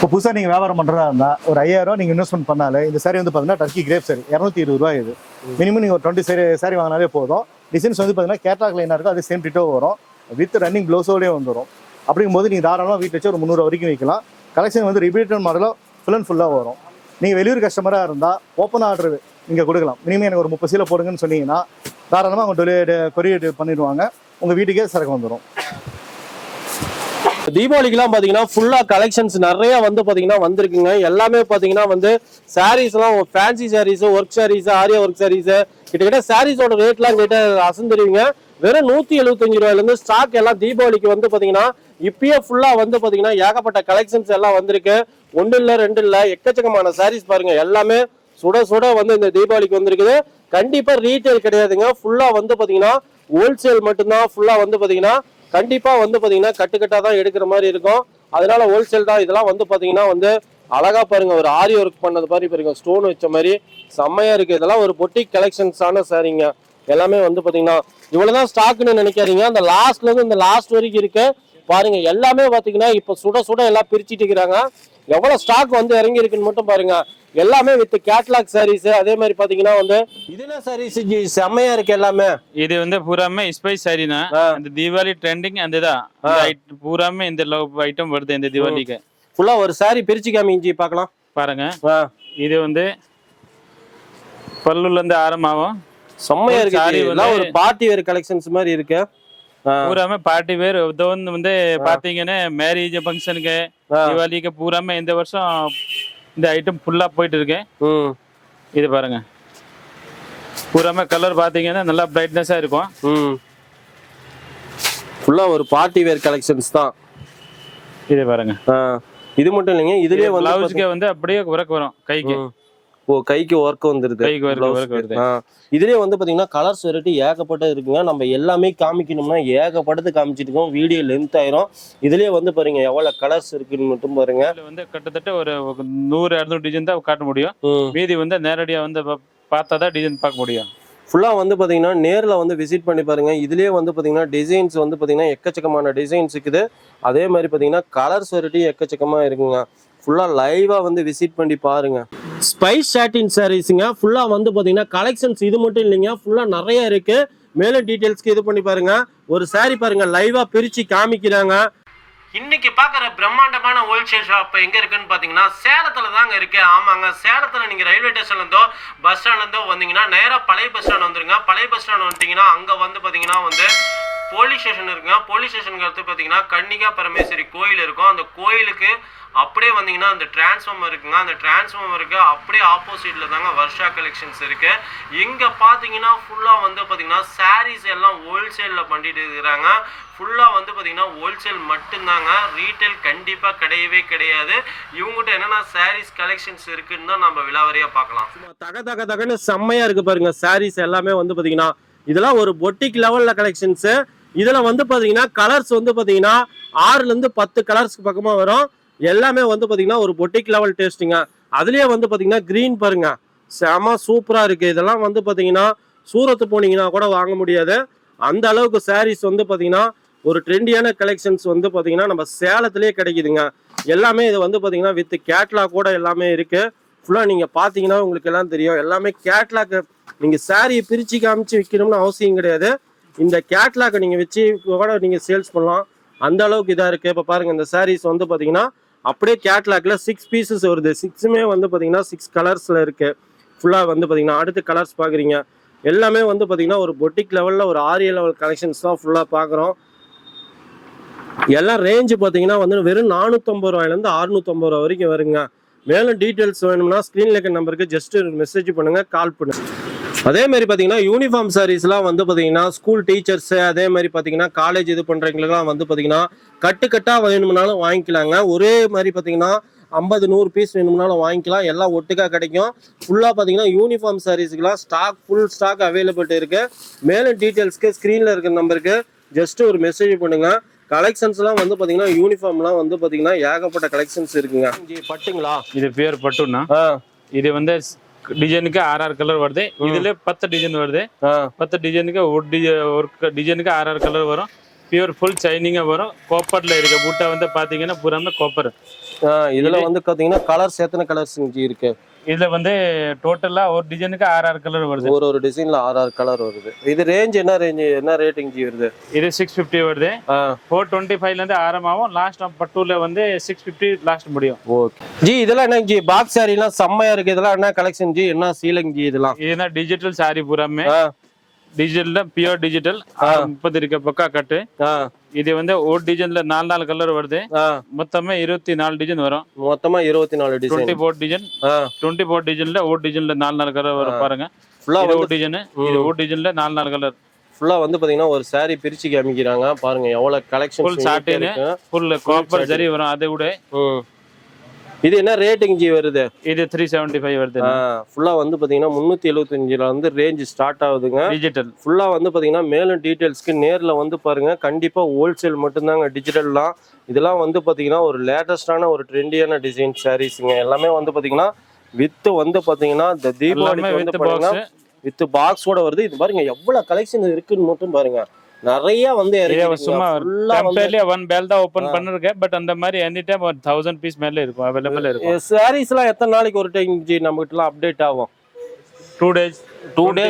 இப்போ புதுசாக நீங்கள் வியாபாரம் பண்ணுறதா இருந்தால் ஒரு 5000 நீங்கள் இன்வெஸ்ட்மெண்ட் பண்ணாலே இந்த சாரி வந்து பார்த்தீங்கன்னா டர்க்கி கிரேப் சாரி 220 ரூபா இது. மினிமம் நீங்கள் ஒரு 20 சாரி வாங்கினாலே போதும். டிசைன்ஸ் வந்து பார்த்தீங்கன்னா கேட்லாக் லைனாக இருக்கும், அது சேம் டிட்டோ வரும், வித் ரன்னிங் ப்ளவுஸோடய வந்துடும். அப்படிங்கும்போது நீங்கள் தாராளமாக வீட்டில் வச்சு ஒரு 300 வரைக்கும் வைக்கலாம். கலெக்ஷன் வந்து ரிப்பீட்டட் மாடலாக ஃபுல் அண்ட் ஃபுல்லாக வரும். நீங்கள் வெளியூர் கஸ்டமராக இருந்தால் ஓப்பன் ஆர்டர் நீங்கள் கொடுக்கலாம். மினிமம் எனக்கு ஒரு 30 சீலை போடுங்கன்னு சொன்னீங்கன்னா தாராளமாக அவங்க கொரியர் பண்ணிடுவாங்க, உங்கள் வீட்டுக்கே சரக்கு வந்துடும். தீபாவளிக்குலாம் பாத்தீங்கன்னா ஃபுல்லா கலெக்ஷன்ஸ் நிறைய வந்து பாத்தீங்கன்னா வந்திருக்குங்க. எல்லாமே பாத்தீங்கன்னா வந்து சாரீஸ் எல்லாம் fancy sarees, work sarees, aari work sarees, கிட்டத்தட்ட சாரீஸோட ரேட்லாம் கேட்ட அசந்துருவீங்க. வெறும் 175 ரூபாயில இருந்து ஸ்டாக் எல்லாம் தீபாவளிக்கு வந்து பாத்தீங்கன்னா இப்பயே ஃபுல்லா வந்து பாத்தீங்கன்னா ஏகப்பட்ட கலெக்ஷன்ஸ் எல்லாம் வந்திருக்கு. 1 இல்ல 2 இல்ல எக்கச்சக்கமான சாரீஸ் பாருங்க. எல்லாமே சுட சுட வந்து இந்த தீபாவளிக்கு வந்திருக்குது. கண்டிப்பா ரீட்டைல் கிடையாதுங்க, ஃபுல்லா வந்து பாத்தீங்கன்னா ஹோல்சேல் மட்டும்தான். ஃபுல்லா வந்து பாத்தீங்கன்னா கண்டிப்பா வந்து பாத்தீங்கன்னா கட்டுக்கட்டா தான் எடுக்கிற மாதிரி இருக்கும். அதனால ஹோல்சேல் தான். இதெல்லாம் வந்து பாத்தீங்கன்னா வந்து அழகா பாருங்க, ஒரு ஆரி ஒர்க் பண்ணது மாதிரி பாருங்க, ஸ்டோன் வச்ச மாதிரி செம்மையா இருக்கு. இதெல்லாம் ஒரு பொட்டிக் கலெக்ஷன்ஸான சாரீங்க. எல்லாமே வந்து பாத்தீங்கன்னா இவ்வளவுதான் ஸ்டாக்னு நினைக்காதீங்க, அந்த லாஸ்ட்ல இருந்து இந்த லாஸ்ட் வரைக்கும் இருக்கு பாருங்க. எல்லாமே பாத்தீங்கன்னா இப்ப சுட சுட எல்லாம் பிரிச்சுட்டு இருக்கிறாங்க. எவ்வளவு ஸ்டாக் வந்து இறங்கி இருக்குன்னு மட்டும் பாருங்க. எல்லாமே வித் கேட்லாக் சாரீஸ். அதே மாதிரி பாத்தீங்கன்னா வந்து இதுல சாரீஸ் செம்மையா இருக்கு எல்லாமே. இது வந்து பூராமே ஸ்பைஸ் சாரி தான். இந்த தீபாவளி ட்ரெண்டிங் அந்த தான் பூராமே இந்த ஐட்டம் வருது இந்த தீபாவளிக்கு. ஃபுல்லா ஒரு சாரி பிரிச்சு காமிஞ்சி பார்க்கலாம் பாருங்க. இது வந்து பல்லுல இருந்து ஆரம்பமாகும். செம்மையா இருக்கு. இதெல்லாம் ஒரு பார்ட்டி வேர் கலெக்ஷன்ஸ் மாதிரி இருக்கு. பூராமே பார்ட்டி வேர். வந்து பாத்தீங்கன்னா மேரேஜ் ஃபங்க்ஷனுக்கு தீபாவளிக்கு பூராமே இந்த வருஷம் இந்த ஐட்டம் ஃபுல்லா போயிட்டு இருக்கு. இது பாருங்க, பூராமே கலர் பாத்தீங்கன்னா நல்லா பிரைட்னஸா இருக்கும். ஃபுல்லா ஒரு பார்ட்டி வேர் கலெக்ஷன்ஸ் தான். இது பாருங்க. இது மட்டும் இல்லைங்க, இதுலயே வந்து பிளவுஸ்க்கு வந்து அப்படியே ஒர்க் வரும் கைக்கு. ஓ, கைக்கு ஒர்க் வந்துருது. கைக்கு ஒர்க் வருது. இதுலயே வந்து பாத்தீங்கன்னா கலர்ஸ் வெரைட்டி ஏகப்பட்டது இருக்குங்க. நம்ம எல்லாமே காமிக்கணும்னா ஏகப்பட்டது காமிச்சிட்டு இருக்கோம், வீடியோ லென்த் ஆயிரும். இதுலயே வந்து பாருங்க எவ்வளவு கலர்ஸ் இருக்குன்னு மட்டும் பாருங்க. இதுல வந்து கிட்டத்தட்ட ஒரு 100-200 டிசைன் தான் காட்ட முடியும். மீதி வந்து நேரடியா வந்து பார்த்தாதான் டிசைன் பார்க்க முடியும். ஃபுல்லா வந்து பாத்தீங்கன்னா நேர்ல வந்து விசிட் பண்ணி பாருங்க. இதுலயே வந்து பாத்தீங்கன்னா டிசைன்ஸ் வந்து பாத்தீங்கன்னா எக்கச்சக்கமான டிசைன்ஸ் இருக்குது. அதே மாதிரி பாத்தீங்கன்னா கலர்ஸ் வெரைட்டி எக்கச்சக்கமா இருக்குங்க. ஃபுல்லா லைவா வந்து விசிட் பண்ணி பாருங்க. ஸ்பைஸ் சாட்டின் சாரீஸ்ங்க. ஃபுல்லா வந்து பாத்தீங்கன்னா கலெக்ஷன்ஸ் இது மட்டும் இல்லைங்க, ஃபுல்லா நிறைய இருக்கு. மேலும் டீடைல்ஸ்க்கு இது பண்ணி பாருங்க. ஒரு சாரி பாருங்க லைவா பிரிச்சு காமிக்கிறாங்க. இன்னைக்கு பாக்குற பிரம்மாண்டமான ஹோல்சேல் ஷாப் எங்க இருக்குன்னு பாத்தீங்கன்னா சேலத்துல தாங்க இருக்கு. ஆமாங்க, சேலத்துல நீங்க ரயில்வே ஸ்டேஷன்ல இருந்தோ பஸ் ஸ்டாண்ட்ல இருந்தோ வந்தீங்கன்னா நேரா பழைய பஸ் ஸ்டாண்ட் வந்துருங்க. பழைய பஸ் ஸ்டாண்ட் வந்துட்டீங்கன்னா அங்க வந்து பாத்தீங்கன்னா வந்து போலீஸ் ஸ்டேஷன் இருக்குங்க. போலீஸ் ஸ்டேஷனுக்கு அடுத்து பாத்தீங்கன்னா கன்னிகா பரமேஸ்வரி கோயில் இருக்கும். அந்த கோயிலுக்கு அப்படியே வந்தீங்கன்னா அந்த டிரான்ஸ்ஃபார்மர் இருக்குங்க. அந்த டிரான்ஸ்ஃபார்மருக்கு அப்படியே ஆப்போசிட்ல தாங்க வர்ஷா கலெக்ஷன்ஸ் இருக்கு. இங்க பாத்தீங்கன்னா ஃபுல்லா வந்து பாத்தீங்கன்னா சாரீஸ் எல்லாம் ஹோல்சேல்ல பண்ணிட்டு இருக்கிறாங்க. ஃபுல்லா வந்து பாத்தீங்கன்னா ஹோல்சேல் மட்டும்தாங்க, ரீட்டைல் கண்டிப்பா கிடையவே கிடையாது. இவங்ககிட்ட என்னென்ன சாரீஸ் கலெக்ஷன்ஸ் இருக்குன்னு தான் நம்ம விலாவரியா பார்க்கலாம். தகன்னு செம்மையா இருக்கு பாருங்க. சாரீஸ் எல்லாமே வந்து பாத்தீங்கன்னா இதெல்லாம் ஒரு பொட்டிக் லெவல்ல கலெக்ஷன்ஸ். இதுல வந்து பாத்தீங்கன்னா கலர்ஸ் வந்து பாத்தீங்கன்னா 6ல இருந்து 10 கலர்ஸ்க்கு பக்கமா வரும். எல்லாமே வந்து பாத்தீங்கன்னா ஒரு பொட்டிக் லெவல் டேஸ்ட்டுங்க. அதுலயே வந்து பாத்தீங்கன்னா கிரீன் பாருங்க, செம சூப்பரா இருக்கு. இதெல்லாம் வந்து பாத்தீங்கன்னா சூரத்து போனீங்கன்னா கூட வாங்க முடியாது, அந்த அளவுக்கு சாரீஸ் வந்து பாத்தீங்கன்னா ஒரு ட்ரெண்டியான கலெக்ஷன்ஸ் வந்து பாத்தீங்கன்னா நம்ம சேலத்திலேயே கிடைக்குதுங்க. எல்லாமே இது வந்து பாத்தீங்கன்னா வித் கேட்லாக் கூட எல்லாமே இருக்கு. ஃபுல்லா நீங்க பாத்தீங்கன்னா உங்களுக்கு எல்லாம் தெரியும். எல்லாமே கேட்லாக். நீங்க சாரியை பிரிச்சு காமிச்சு விற்கணும்னு அவசியம் கிடையாது. இந்த கேட்லாக் நீங்க வச்சு கூட நீங்க சேல்ஸ் பண்ணலாம், அந்த அளவுக்கு இதா இருக்கு. இப்ப பாருங்க, இந்த சாரீஸ் வந்து பாத்தீங்கன்னா அப்படியே கேட்லாக்ல 6 பீசஸ் வருது. 6மே வந்து பாத்தீங்கன்னா 6 கலர்ஸ்ல இருக்கு. ஃபுல்லா வந்து பாத்தீங்கன்னா அடுத்த கலர்ஸ் பாக்குறீங்க. எல்லாமே வந்து பாத்தீங்கன்னா ஒரு பொட்டிக் லெவல்ல ஒரு ஆரிய லெவல் கலெக்ஷன்ஸ் தான் ஃபுல்லா பாக்குறோம். எல்லாம் ரேஞ்சு பாத்தீங்கன்னா வந்து வெறும் 450 ரூபாயில இருந்து 650 ரூபாய் வரைக்கும் வருங்க. மேலும் டீடைல்ஸ் வேணும்னா ஸ்கிரீன்ல இருக்க நம்பருக்கு ஜஸ்ட் மெசேஜ் பண்ணுங்க, கால் பண்ணுங்க. அதே மாதிரி பாத்தீங்கன்னா யூனிஃபார்ம் சாரீஸ்லாம் வந்து பாத்தீங்கன்னா ஸ்கூல் டீச்சர்ஸ், அதே மாதிரி பாத்தீங்கன்னா காலேஜ் இது பண்றவங்களுக்குலாம் வந்து பாத்தீங்கன்னா கட்டுக்கட்டா வேணும்னாலும் வாங்கிக்கலாங்க. ஒரே மாதிரி பாத்தீங்கன்னா 50-100 பீஸ் வேணும்னாலும் வாங்கிக்கலாம். எல்லாம் ஒட்டுக்கா கிடைக்கும். ஃபுல்லா பாத்தீங்கன்னா யூனிஃபார்ம் சாரீஸ்க்குலாம் ஃபுல் ஸ்டாக் அவைலபிள் இருக்கு. மேலும் டீடைல்ஸ்க்கு ஸ்கிரீன்ல இருக்க நம்பருக்கு ஜஸ்ட் ஒரு மெசேஜ் பண்ணுங்க. கலெக்ஷன்ஸ்லாம் வந்து பாத்தீங்கன்னா யூனிஃபார்ம்லாம் வந்து பாத்தீங்கன்னா ஏகப்பட்ட கலெக்ஷன்ஸ் இருக்குங்க. பட்டுங்களா? இது பேர் பட்டுன்னா இது வந்து டிசைனுக்கு 6 கலர் வருது. இதுல 10 டிசைன் வருது. 10 டிசைனுக்கு ஒரு டிசைனுக்கு 6 கலர் வரும். பியூர் ஃபுல் ஷைனிங்கா வரும். காப்பர்ல இருக்க பூட்டா வந்து பாத்தீங்கன்னா பூராமே காப்பர். இதுல வந்து பாத்தீங்கன்னா கலர்ஸ் எத்தனை கலர்ஸ் இருக்கு? இதுல வந்து டோட்டலா ஒரு டிசைனுக்கு 6 கலர் வருது. ஒரு டிசைன்ல 6 கலர் வருது. இது ரேஞ்ச் என்ன ரேட்டிங் வருது? இது 650 வருது. 425 ல இருந்து ஆரம்பமாகும். லாஸ்ட் பட்டூர்ல வந்து 650 லாஸ்ட் முடியும். ஓகே ஜி, இதெல்லாம் என்ன ஜி? பாக்ஸ் சாரி எல்லாம் செம்மையா இருக்கு. இதெல்லாம் என்ன கலெக்ஷன் ஜி? என்ன சீலிங் ஜி இதெல்லாம்? இதுதான் டிஜிட்டல் சாரி பூராமே. டிஜிட்டல் பியூர் டிஜிட்டல் 30 இருக்க பக்கா கட்டு. இது வந்து ஒரு டிசைன்ல 4 கலர் வருது. மொத்தமே 24 டிசைன் வரும். மொத்தமா 24 டிசைன். 24 டிசைன். 24 டிசைன்ல ஒரு டிசைன்ல 4 கலர் வரும் பாருங்க. ஃபுல்லா ஒரு டிசைன். இது ஒரு டிசைன்ல 4 கலர். ஃபுல்லா வந்து பாத்தீங்கன்னா ஒரு சாரி பிரிச்சு காமிக்கிறாங்க பாருங்க. எவ்வளவு கலெக்ஷன். ஃபுல் சாட்டின் ஃபுல் காப்பர் ஜரி வரும். அதை விட இது என்ன ரேட்டிங் ஜி வருது? இது 375 வருது. ஃபுல்லா வந்து பாத்தீங்கன்னா 375ல வந்து ரேஞ்ச் ஸ்டார்ட் ஆகுதுங்க. டிஜிட்டல் ஃபுல்லா வந்து பாத்தீங்கன்னா மேலும் டீடைல்ஸ்க்கு நேர்ல வந்து பாருங்க. கண்டிப்பா ஹோல்சேல் மட்டும்தாங்க டிஜிட்டல்லாம். இதெல்லாம் வந்து பாத்தீங்கன்னா ஒரு லேட்டஸ்டான ஒரு ட்ரெண்டியான டிசைன் சாரீஸ்ங்க. எல்லாமே வந்து பாத்தீங்கன்னா வித் வந்து பாத்தீங்கன்னா இந்த தீபாவளிக்கு வந்து பாத்தீங்கன்னா வித் பாக்ஸோட வருது. இது பாருங்க எவ்வளவு கலெக்ஷன் இருக்குன்னு மட்டும் பாருங்க. நிறைய வந்து சும்மா டெம்பரரியா 1 பேல் தான் ஓபன் பண்ணிருக்கேன். பட் அந்த மாதிரி எனி டைம் 1000 பீஸ் மேல இருக்கும், அவைலபிள் இருக்கும். சாரீஸ் எல்லாம் எத்தனை நாளைக்கு ஒரு டைம் ஜி நம்ம கிட்ட அப்டேட் ஆகும்? 2 days 30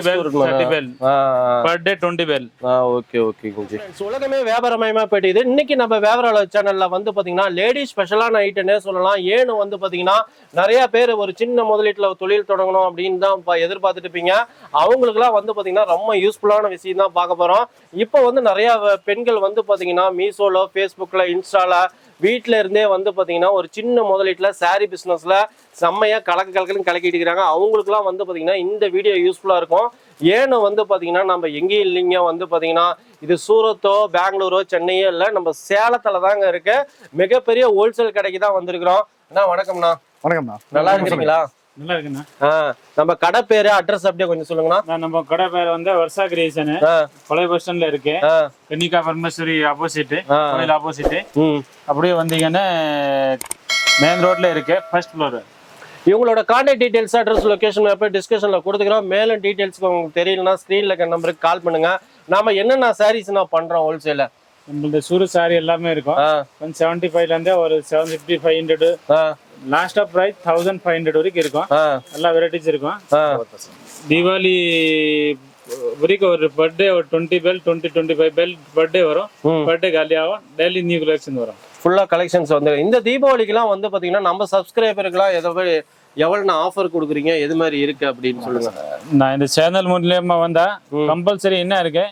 bell per day 20 bell. Okay okay G. உலகமே வியாபாரமயமா போயிட்டு இன்னைக்கு நம்ம வியாபார சேனல்ல வந்து பாத்தீங்கன்னா லேடி ஸ்பெஷலான ஐட்டம்னே சொல்லலாம். ஏன்னு வந்து பாத்தீங்கன்னா நிறைய பேர் ஒரு சின்ன முதலீட்டுல தொழில் தொடங்கணும் அப்படின்னு தான் எதிர்பார்த்துட்டு இருப்பீங்க. அவங்களுக்குலாம் வந்து பாத்தீங்கன்னா ரொம்ப யூஸ்ஃபுல்லான விஷயம் தான் பார்க்க போறோம். இப்போ வந்து நிறைய பெண்கள் வந்து பாத்தீங்கன்னா மீஷோல, ஃபேஸ்புக்ல, இன்ஸ்டால வீட்டில இருந்தே வந்து பாத்தீங்கன்னா ஒரு சின்ன முதலீட்டுல சாரி பிசினஸ்ல செம்மையா கலக்குன்னு கலக்கிட்டு இருக்கிறாங்க. அவங்களுக்குலாம் வந்து பாத்தீங்கன்னா இந்த வீடியோ யூஸ்ஃபுல்லா இருக்கும். ஏன்னு வந்து பாத்தீங்கன்னா நம்ம எங்கேயும் இல்லைங்க. வந்து பாத்தீங்கன்னா இது சூரத்தோ, பெங்களூரோ, சென்னையோ இல்ல, நம்ம சேலத்துல தாங்க இருக்கு. மிகப்பெரிய ஹோல்சேல் கடைக்கு தான் வந்திருக்கிறோம். அண்ணா வணக்கம்ண்ணா. வணக்கம்ண்ணா. நல்லா இருக்கிறீங்களா? நல்லா இருக்குண்ணா. நம்ம கடை பேரு, அட்ரஸ் அப்படியே கொஞ்சம் சொல்லுங்கண்ணா. நம்ம கடை பேர் வந்து வர்ஷா கிரியேஷன், பழைய பஸ் ஸ்டாண்ட்ல இருக்கு. கன்னிகா பரமேஸ்வரி ஆப்போசிட், கோயில் ஆப்போசிட். அப்படியே வந்தீங்கன்னா மெயின் ரோட்ல இருக்கு, ஃபர்ஸ்ட் ஃப்ளோர். இவங்களோட கான்டாக்ட் டீடைல்ஸ், அட்ரஸ், லொகேஷன் எப்போ டிஸ்கஷன்ல கொடுத்துக்கிறோம். மேலும் டீடைல்ஸ்க்கு உங்களுக்கு தெரியலன்னா ஸ்க்ரீன்ல இருக்க நம்பருக்கு கால் பண்ணுங்க. நாம என்னென்ன சாரீஸ் நான் பண்றோம் ஹோல்சேல. நம்மளோட சூரு சாரி எல்லாமே இருக்கும். 175 ல இருந்து ஒரு 750, 500, லாஸ்ட் ஆஃப் பிரைஸ் 1500 வரைக்கும் இருக்கும். எல்லா வெரைட்டிஸ் இருக்கும். தீபாவளி வரைக்கும் ஒரு பர்த்டே ஒரு 20 bell 20-25 bell பர்த்டே வரும். பர்த்டே காலி ஆகும். டெய்லி நியூ கலெக்ஷன் வரும். ஃபுல்லா கலெக்ஷன்ஸ் வந்து இந்த தீபாவளிக்குலாம் வந்து பாத்தீங்கன்னா நம்ம சப்ஸ்கிரைபருக்குலாம் எவ்வளவு ஆஃபர் கொடுக்குறீங்க, எது மாதிரி இருக்கு அப்படின்னு சொல்லுங்க. நான் இந்த சேனல் மூலியமா வந்தா கம்பல்சரி என்ன இருக்கு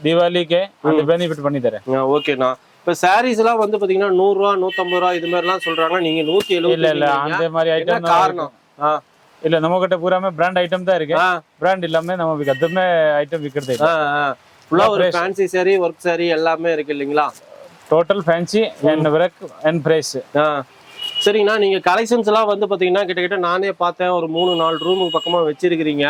தீபாவளிக்கு அந்த பெனிஃபிட் பண்ணி தரேன். ஓகேண்ணா. இப்ப சாரீஸ் எல்லாம் வந்து பாத்தீங்கன்னா 100 ரூபா, 150 ரூபா இது மாதிரி எல்லாம் சொல்றாங்க. நீங்க 170. இல்ல அந்த மாதிரி ஐட்டம் காரணம் இல்ல, நம்ம கிட்ட பூராமே பிராண்ட் ஐட்டம் தான் இருக்கு. பிராண்ட் இல்லாம நம்ம விக்கிறதுமே ஐட்டம் விக்கிறது ஃபுல்லா ஒரு ஃபேன்சி சாரி, ஒர்க் சாரி எல்லாமே இருக்கு இல்லீங்களா? Total fancy and work and price. சரிங்கண்ணா. நீங்க கலெக்ஷன்ஸ் எல்லாம் வந்து பாத்தீங்கன்னா கிட்டத்தட்ட நானே பார்த்தேன் ஒரு 3-4 ரூமுக்கு பக்கமா வச்சிருக்கிறீங்க.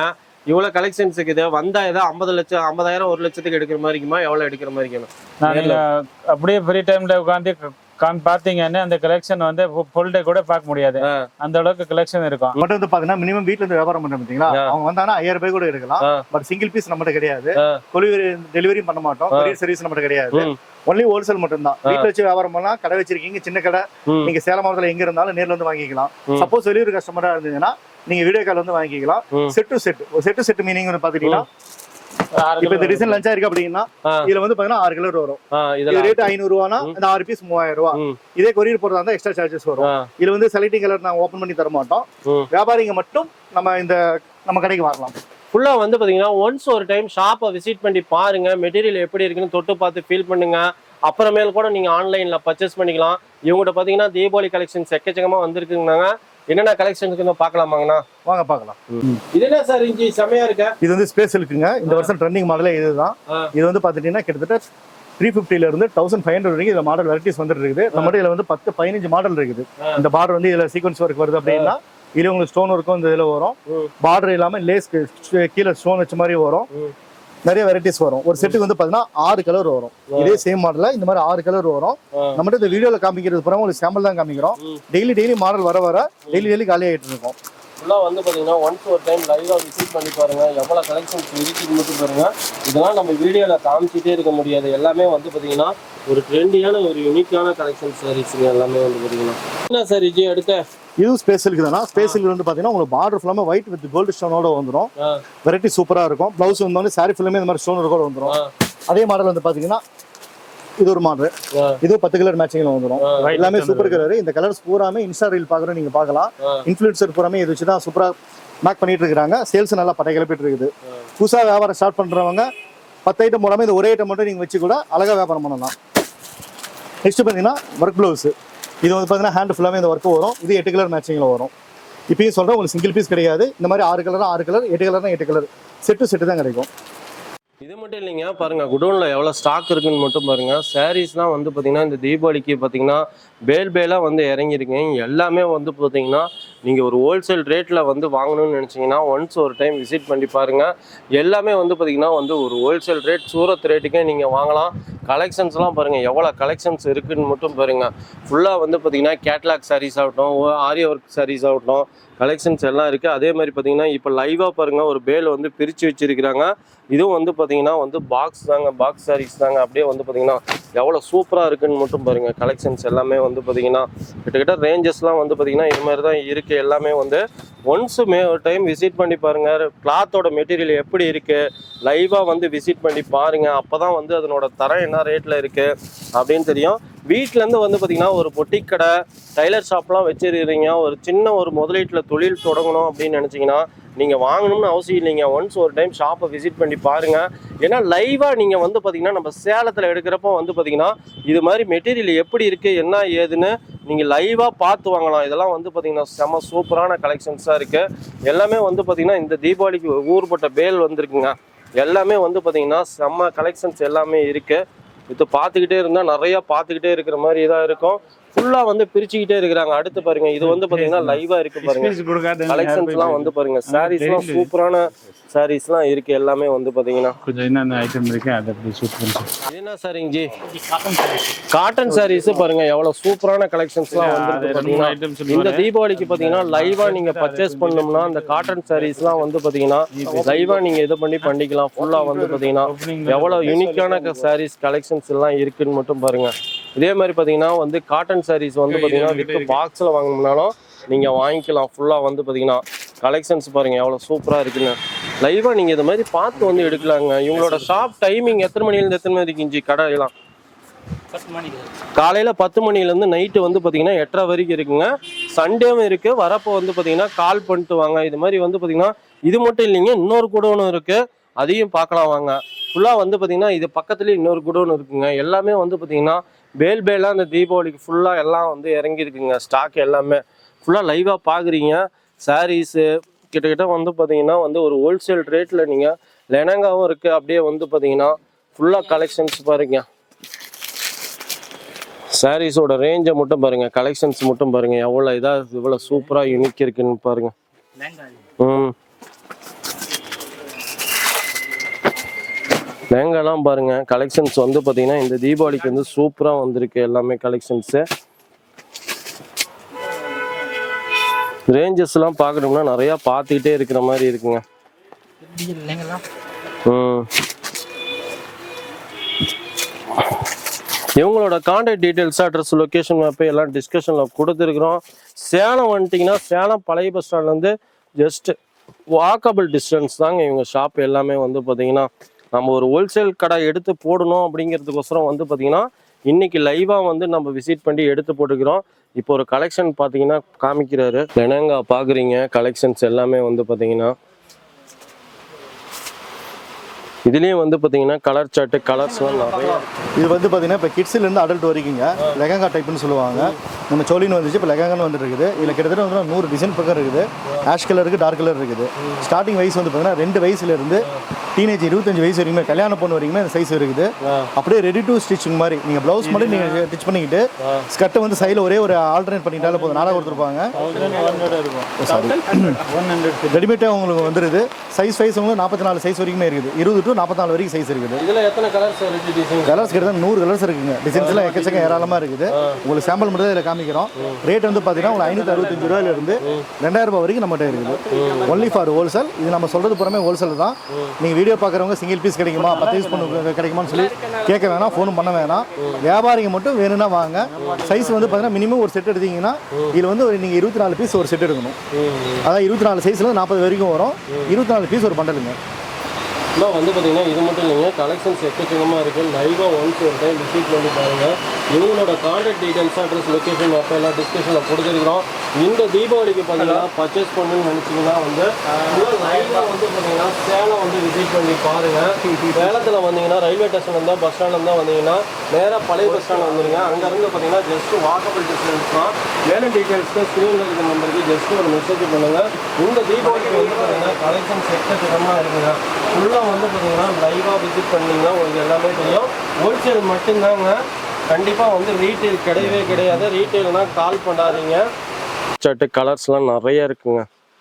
இவ்வளவு கலெக்ஷன்ஸ் இருக்குது. வந்தா ஏதோ 50 லட்சம் 50,000 1 லட்சத்துக்கு எடுக்கிற மாதிரி இருக்குமா? எவ்வளவு எடுக்கிற மாதிரி இருக்கணும்? அப்படியே ஃப்ரீ டைம்ல உட்காந்து பாத்தீங்கன்னா அந்த கலெக்ஷன் வந்து ஃபுல் டே கூட பார்க்க முடியாது. அந்த அளவுக்கு கலெக்ஷன் இருக்கும். மட்டும் வந்து பாத்தீங்கன்னா மினிமம் வீட்ல இருந்து வியாபாரம் பண்றோம் பாத்தீங்களா, அவங்க வந்தாங்கன்னா 5000 ரூபாய் கூட எடுக்கலாம். பட் சிங்கிள் பீஸ் நம்மகிட்ட கிடையாது. டெலிவரி பண்ண மாட்டோம். கொரியர் சர்வீஸ் நம்மகிட்ட கிடையாது. ஒன்லி ஹோல்சேல் மட்டும் தான். வீட்டுல வச்சு வியாபாரம் பண்ணலாம். கடை வச்சிருக்கீங்க, சின்ன கடை, நீங்க சேலம் மாவட்டத்துல எங்க இருந்தாலும் நேர்ல வந்து வாங்கிக்கலாம். சப்போஸ் வெளியூர் கஸ்டமரா இருந்தீங்கன்னா நீங்க வீடியோ கால் வந்து வாங்கிக்கலாம். செட் டு செட் மீனிங் வந்து பாத்தீங்கன்னா இப்ப இந்த டிசைன் லஞ்சா இருக்கு அப்படின்னா இதுல வந்து பாத்தீங்கன்னா 6 கலர் வரும். இது ரேட் 500 ரூபானா இந்த 6 பீஸ் 3000 ரூபாய். இதே கொரியர் போறதா இருந்தா எக்ஸ்ட்ரா சார்ஜஸ் வரும். இதுல வந்து செலக்டிங் கலர் நாங்க ஓபன் பண்ணி தர மாட்டோம். வியாபாரிங்க மட்டும் நம்ம கடைக்கு வரலாம். ஃபுல்லா வந்து பாத்தீங்கன்னா ஒன்ஸ் ஒரு டைம் ஷாப்பை விசிட் பண்ணி பாருங்க. மெட்டீரியல் எப்படி இருக்குன்னு தொட்டு பார்த்து ஃபீல் பண்ணுங்க. அப்புறமேல் கூட நீங்க ஆன்லைன்ல பர்ச்சேஸ் பண்ணிக்கலாம். இவங்ககிட்ட பாத்தீங்கன்னா தீபாவளி கலெக்ஷன்ஸ் எக்கச்சக்கமா வந்திருக்குங்க. என்னென்ன கலெக்ஷன்ஸ் பார்க்கலாமாங்கண்ணா? வாங்க பார்க்கலாம். இது என்ன சார் இஞ்சி செமையா இருக்கு? இது வந்து ஸ்பேஸ் இருக்குங்க. இந்த வருஷம் ட்ரெண்டிங் மாடலே இதுதான். இது வந்து பாத்துட்டீங்கன்னா கிட்டத்தட்ட 350 இருந்து 1500 வரைக்கும் இதுல மாடல் வெரைட்டிஸ் வந்துட்டு இருக்குது. நம்ம இதுல வந்து 10-15 மாடல் இருக்குது. இந்த பார்டர் வந்து இதுல சீக்வன்ஸ் ஒர்க் வருது அப்படின்னா இதுல உங்களுக்கு ஸ்டோன் ஒர்க்கும் இந்த இதுல வரும். பார்டர் இல்லாம லேஸ் கீழே ஸ்டோன் வச்ச மாதிரி வரும். நிறைய வெரைட்டிஸ் வரும். ஒரு செட்டுக்கு வந்து பாத்தீங்கன்னா 6 கலர் வரும். இதே சேம் மாடல்ல இந்த மாதிரி 6 கலர் வரும். நம்ம இந்த வீடியோல காமிக்கிறது பூரா உங்களுக்கு சாம்பிள் தான் காமிக்கிறோம். டெய்லி மாடல் வர டெய்லி காலி ஆகிட்டு இருக்கும். ஃபுல்லாக வந்து பார்த்தீங்கன்னா ஒன்ஸ் ஒரு டைம் லைவாக விசிட் பண்ணி பாருங்கள் எவ்வளோ கலெக்ஷன்ஸ் இருக்குன்னு மட்டும் பாருங்கள். இதெல்லாம் நம்ம வீடியோவில் காமிச்சிட்டே இருக்க முடியாது. எல்லாமே வந்து பார்த்தீங்கன்னா ஒரு ட்ரெண்டியான ஒரு யூனிக்கான கலெக்ஷன் சாரீஸுங்க எல்லாமே வந்து பார்த்தீங்கன்னா. என்ன சார் இது அடுத்த இதுவும் ஸ்பேஸ் சில்க் தானா. ஸ்பேஸ் சில்க் வந்து பார்த்தீங்கன்னா உங்களுக்கு பார்டர் ஃபுல்லாமே ஒயிட் வித் கோல்டு ஸ்டோனோட வந்துடும். வெரைட்டி சூப்பராக இருக்கும். ப்ளவுஸ் வந்து சாரி ஃபுல்லுமே இந்த மாதிரி ஸ்டோனோட கூட வந்துடும். அதே மாடல் வந்து பார்த்தீங்கன்னா இது ஒரு மாடல், இது 10 கலர் மேட்சிங்ல வந்துடும். எல்லாமே சூப்பர் கலர். இந்த கலர்ஸ் பூராமே இன்ஸ்டா ரீல் பாக்குறோம், நீங்க பார்க்கலாம். இன்ஃபுளுசர் பூராமே இது வச்சுதான் சூப்பரா மேக் பண்ணிட்டு இருக்காங்க. சேல்ஸ் நல்லா பட்டை கிளப்பிட்டு இருக்குது. புதுசா வியாபாரம் ஸ்டார்ட் பண்றவங்க 10 ஐட்டம் போடாம இந்த ஒரே ஐட்டம் மட்டும் நீங்க வச்சு கூட அழகா வியாபாரம் பண்ணலாம். நெக்ஸ்ட் பாத்தீங்கன்னா ஒர்க் பிளவுஸ். இது வந்து பாத்தீங்கன்னா ஹேண்ட் ஃபுல்லாமே இந்த ஒர்க் வரும். இது 8 கலர் மேட்சிங்ல வரும். இப்பயும் சொல்றேன், உங்களுக்கு சிங்கிள் பீஸ் கிடையாது. இந்த மாதிரி 6 கலர் 6 கலர், 8 கலர்னா 8 கலர், செட்டு தான் கிடைக்கும். இது மட்டும் இல்லைங்க, பாருங்க குடோன்ல எவ்வளோ ஸ்டாக் இருக்குன்னு மட்டும் பாருங்க. சாரீஸ்லாம் வந்து பார்த்தீங்கன்னா இந்த தீபாவளிக்கு பார்த்தீங்கன்னா பேலாக வந்து இறங்கியிருக்கீங்க. எல்லாமே வந்து பார்த்தீங்கன்னா நீங்கள் ஒரு ஹோல்சேல் ரேட்டில் வந்து வாங்கணும்னு நினச்சிங்கன்னா ஒன்ஸ் ஒரு டைம் விசிட் பண்ணி பாருங்கள். எல்லாமே வந்து பார்த்தீங்கன்னா வந்து ஒரு ஹோல்சேல் ரேட் சூரத் ரேட்டுக்கே நீங்கள் வாங்கலாம். கலெக்ஷன்ஸ்லாம் பாருங்கள் எவ்வளோ கலெக்ஷன்ஸ் இருக்குதுன்னு மட்டும் பாருங்கள். ஃபுல்லாக வந்து பார்த்தீங்கன்னா கேட்லாக் சாரீஸ் ஆகட்டும், ஆரி ஒர்க் சாரீஸ் ஆகட்டும், கலெக்ஷன்ஸ் எல்லாம் இருக்குது. அதே மாதிரி பார்த்தீங்கன்னா இப்போ லைவாக பாருங்கள் ஒரு பேல் வந்து பிரித்து வச்சுருக்கிறாங்க. இதுவும் வந்து பார்த்தீங்கன்னா வந்து பாக்ஸ் தாங்க, பாக்ஸ் சாரீஸ் தாங்க. அப்படியே வந்து பார்த்தீங்கன்னா எவ்வளோ சூப்பராக இருக்குன்னு மட்டும் பாருங்கள். கலெக்ஷன்ஸ் எல்லாமே வந்து பார்த்தீங்கன்னா கிட்டத்தட்ட ரேஞ்சஸ்லாம் வந்து பார்த்தீங்கன்னா இது மாதிரி தான் இருக்குது. எல்லாமே வந்து ஒன்ஸ் ஒரு டைம் விசிட் பண்ணி பாருங்கள். கிளாத்தோட மெட்டீரியல் எப்படி இருக்குது லைவாக வந்து விசிட் பண்ணி பாருங்கள். அப்போ தான் வந்து அதனோட தரம் என்ன ரேட்டில் இருக்குது அப்படின்னு தெரியும். வீட்டிலேருந்து வந்து பார்த்தீங்கன்னா ஒரு பொட்டிக் கடை, டைலர் ஷாப்லாம் வச்சுருக்கிறீங்க, ஒரு சின்ன ஒரு முதலீட்டில் தொழில் தொடங்கணும் அப்படின்னு நினச்சிங்கன்னா நீங்கள் வாங்கணும்னு அவசியம் இல்லைங்க. ஒன்ஸ் ஒரு டைம் ஷாப்பை விசிட் பண்ணி பாருங்கள். ஏன்னா லைவாக நீங்கள் வந்து பார்த்தீங்கன்னா நம்ம சேலத்தில் எடுக்கிறப்போ வந்து பார்த்தீங்கன்னா இது மாதிரி மெட்டீரியல் எப்படி இருக்குது என்ன ஏதுன்னு நீங்கள் லைவாக பார்த்து வாங்கலாம். இதெல்லாம் வந்து பார்த்தீங்கன்னா செம்ம சூப்பரான கலெக்ஷன்ஸாக இருக்குது. எல்லாமே வந்து பார்த்தீங்கன்னா இந்த தீபாவளிக்கு ஊர்பட்ட பேல் வந்திருக்குங்க. எல்லாமே வந்து பார்த்தீங்கன்னா செம்ம கலெக்ஷன்ஸ் எல்லாமே இருக்குது. இது பார்த்துக்கிட்டே இருந்தால் நிறையா பார்த்துக்கிட்டே இருக்கிற மாதிரி தான் இருக்கும். ஃபுல்லாக வந்து பிரிச்சுக்கிட்டே இருக்கிறாங்க. அடுத்து பாருங்க, இது வந்து பார்த்தீங்கன்னா லைவாக இருக்குது பாருங்க. கலெக்ஷன்ஸ்லாம் வந்து பாருங்க, சாரீஸ்லாம் சூப்பரான சாரீஸ்லாம் இருக்குது. எல்லாமே வந்து பார்த்தீங்கன்னா கொஞ்சம் என்னென்ன ஐட்டம் இருக்குது அதை அப்படி ஷூட் பண்ணி. இது என்ன சாரிங்க ஜி? காட்டன் சாரீஸ் பாருங்க எவ்வளோ சூப்பரான கலெக்ஷன்ஸ்லாம் வந்து பார்த்தீங்கன்னா இந்த தீபாவளிக்கு பார்த்தீங்கன்னா லைவாக நீங்கள் பர்ச்சேஸ் பண்ணோம்னா அந்த காட்டன் சாரீஸ்லாம் வந்து பார்த்தீங்கன்னா லைவாக நீங்கள் இது பண்ணி பண்ணிக்கலாம். ஃபுல்லாக வந்து பார்த்தீங்கன்னா எவ்வளோ யூனிக்கான சாரீஸ் கலெக்ஷன்ஸ் எல்லாம் இருக்குன்னு மட்டும் பாருங்க. இதே மாதிரி பார்த்தீங்கன்னா வந்து காட்டன் சாரீஸ் வந்து பார்த்தீங்கன்னா வித் பாக்ஸில் வாங்கினோம்னாலும் நீங்கள் வாங்கிக்கலாம். ஃபுல்லாக வந்து பார்த்தீங்கன்னா கலெக்ஷன்ஸ் பாருங்கள் எவ்வளோ சூப்பராக இருக்குன்னு. லைவாக நீங்கள் இது மாதிரி பார்த்து வந்து எடுக்கலாங்க. இவங்களோட ஷாப் டைமிங் எத்தனை மணிலேருந்து எத்தனை மணிக்கு இஞ்சி கடையெல்லாம்? காலையில் 10 மணிலேருந்து நைட்டு வந்து பார்த்தீங்கன்னா 8:30 வரைக்கும் இருக்குங்க. சண்டேவும் இருக்குது. வரப்போ வந்து பார்த்தீங்கன்னா கால் பண்ணிட்டு வாங்க. இது மாதிரி வந்து பார்த்தீங்கன்னா இது மட்டும் இல்லைங்க, இன்னொரு குடோனும் இருக்குது, அதையும் பார்க்கலாம் வாங்க. ஃபுல்லாக வந்து பார்த்தீங்கன்னா இது பக்கத்துலேயே இன்னொரு குடோன் இருக்குங்க. எல்லாமே வந்து பார்த்தீங்கன்னா பேலாக இந்த தீபாவளிக்கு ஃபுல்லாக எல்லாம் வந்து இறங்கியிருக்குங்க. ஸ்டாக் எல்லாமே ஃபுல்லாக லைவாக பார்க்குறீங்க. சாரீஸு கிட்டத்தட்ட வந்து பார்த்தீங்கன்னா வந்து ஒரு ஹோல்சேல் ரேட்டில் நீங்கள் லெனங்காவும் இருக்குது. அப்படியே வந்து பார்த்தீங்கன்னா ஃபுல்லாக கலெக்ஷன்ஸ் பாருங்க. சாரீஸோட ரேஞ்சை மட்டும் பாருங்கள், கலெக்ஷன்ஸ் மட்டும் பாருங்கள் எவ்வளோ இதாக இவ்வளோ சூப்பராக யூனிக் இருக்குன்னு பாருங்கள். லெஹங்காலாம் பாருங்க, கலெக்ஷன்ஸ் வந்து பார்த்தீங்கன்னா இந்த தீபாவளிக்கு வந்து சூப்பராக வந்திருக்கு எல்லாமே கலெக்ஷன்ஸு. ரேஞ்சஸ்லாம் பார்க்கணும்னா நிறையா பார்த்துக்கிட்டே இருக்கிற மாதிரி இருக்குங்க. இவங்களோட contact details, address, location map எல்லாம் டிஸ்கஷனில் கொடுத்துருக்குறோம். சேலம் வந்துட்டிங்கன்னா சேலம் பழைய பஸ் ஸ்டாண்ட்லேருந்து ஜஸ்ட் வாக்கபிள் டிஸ்டன்ஸ் தாங்க இவங்க ஷாப் எல்லாமே வந்து பார்த்தீங்கன்னா. நம்ம ஒரு ஹோல்சேல் கடை எடுத்து போடணும் அப்படிங்கிறதுக்கோசரம் வந்து பார்த்தீங்கன்னா இன்னைக்கு லைவாக வந்து நம்ம விசிட் பண்ணி எடுத்து போட்டுக்கிறோம். இப்போ ஒரு கலெக்ஷன் பார்த்தீங்கன்னா காமிக்கிறாரு. லெஹங்கா பார்க்குறீங்க, கலெக்ஷன்ஸ் எல்லாமே வந்து பார்த்தீங்கன்னா இதுலேயும் வந்து பார்த்தீங்கன்னா கலர் சார்ட்டு கலர்ஸ்லாம் நிறையா. இது வந்து பார்த்தீங்கன்னா இப்போ கிட்ஸ்லேருந்து அடல்ட் வரைக்குங்க லெஹங்கா டைப்னு சொல்லுவாங்க. நம்ம சோலின்னு வந்துச்சு, இப்போ லெஹங்கான்னு வந்துட்டு இருக்குது. இதில் கிட்டத்தட்ட வந்து 100 டிசைன் பக்கம் இருக்குது. ஆஷ் கலர் இருக்குது, டார்க் கலர் இருக்குது. ஸ்டார்டிங் வயசு வந்து பார்த்தீங்கன்னா 2 வயசுலேருந்து டீனேஜ் 25 வயசு வரைக்குமே கல்யாண பொண்ணு வரைக்குமே அந்த சைஸ் இருக்குது. அப்படியே ரெடி டு ஸ்டிச்சிங் மாதிரி நீங்கள் ப்ளவுஸ் மட்டும் நீங்கள் ஸ்டிச் பண்ணிக்கிட்டு ஸ்கர்ட்டை வந்து சைடில் ஒரே ஒரு ஆல்டர்னேட் பண்ணிட்டாலே போதும். நாளாக கொடுத்துருப்பாங்க. ரெடிமேட்டாக உங்களுக்கு வந்துடுது. சைஸ் உங்களுக்கு 44 சைஸ் வரைக்குமே இருக்குது. 20 to 44 வரைக்கும் சைஸ் இருக்குது. இதில் எத்தனை கலர்ஸ் இருக்குது? டிசைன் கலர்ஸ் கிட்டத்தட்ட 100 கலர்ஸ் இருக்குங்க. டிசைன்ஸ்லாம் எக்கச்சக்கம் ஏராளமாக இருக்குது. உங்களுக்கு சாம்பிள் மட்டும் தான் இதில் காமிக்கிறோம். ரேட் வந்து பார்த்தீங்கன்னா உங்களுக்கு 565 ரூபாயிலிருந்து 2000 ரூபாய் வரைக்கும் நம்மகிட்ட இருக்குது. Only for wholesale. இது நம்ம சொல்கிறது புறமே ஹோல்சேல் தான். நீங்கள் வீடியோ பார்க்குறவங்க சிங்கிள் பீஸ் கிடைக்குமா 10 பீஸ் பண்ண கிடைக்குமான்னு சொல்லி கேட்க வேணாம், ஃபோனும் பண்ண வேணாம். வியாபாரிங்க மட்டும் வேணும்னா வாங்க. சைஸ் வந்து பார்த்தீங்கன்னா மினிமம் ஒரு செட் எடுத்தீங்கன்னா இதில் வந்து நீங்கள் 24 பீஸ் ஒரு செட் எடுக்கணும். அதான் 24 சைஸில் 40 வரைக்கும் வரும். 24 பீஸ் ஒரு பண்டலுங்க. இப்போ வந்து பார்த்தீங்கன்னா இது மட்டும் இல்லைங்க, கலெக்ஷன்ஸ் எக்கச்சக்கமாக இருக்குது. லைவாக ஒன்ஸ் ஒரு டைம் விசிட் பண்ணி பாருங்கள். இவங்களோட கான்டாக்ட் டீடைல்ஸ், அட்ரஸ், லொக்கேஷன் அப்போ எல்லாம் டிஸ்கிரிப்ஷனில் கொடுத்துருக்குறோம். இந்த தீபாவளிக்கு பார்த்தீங்கன்னா பர்ச்சேஸ் பண்ணணும்னு நினச்சிங்கன்னா வந்து லைவாக வந்து பார்த்தீங்கன்னா சேலம் வந்து விசிட் பண்ணி பாருங்கள். சேலத்தில் வந்தீங்கன்னா ரயில்வே ஸ்டேஷன் இருந்தால் பஸ் ஸ்டாண்ட் இருந்தால் வந்தீங்கன்னா நேராக பழைய பஸ் ஸ்டாண்ட் வந்துடுங்க. அங்கேருந்து பார்த்தீங்கன்னா ஜஸ்ட் வாக்கபிள் டிஸ்டன்ஸ் தான். மேலும் டீட்டெயில்ஸ்க்கு ஸ்க்ரீனில் இருக்கிற நம்பருக்கு ஜஸ்ட் ஒரு மெசேஜ் பண்ணுங்கள். இந்த தீபாவளிக்கு வந்து பார்த்தீங்கன்னா கலெக்ஷன்ஸ் எக்கச்சக்கமாக இருக்குங்க. ஃபுல்லாக வந்து பார்த்தீங்கன்னா லைவாக விசிட் பண்ணிங்கன்னா உங்களுக்கு எல்லாமே தெரியும். ஹோல்சேல் மட்டும்தாங்க. கண்டிப்பாக வந்து ரீட்டெயில் கிடையவே கிடையாது. ரீட்டெயில்னால் கால் பண்ணாதீங்க. சட்டு கலர்ஸ்லாம் நிறைய இருக்குங்க.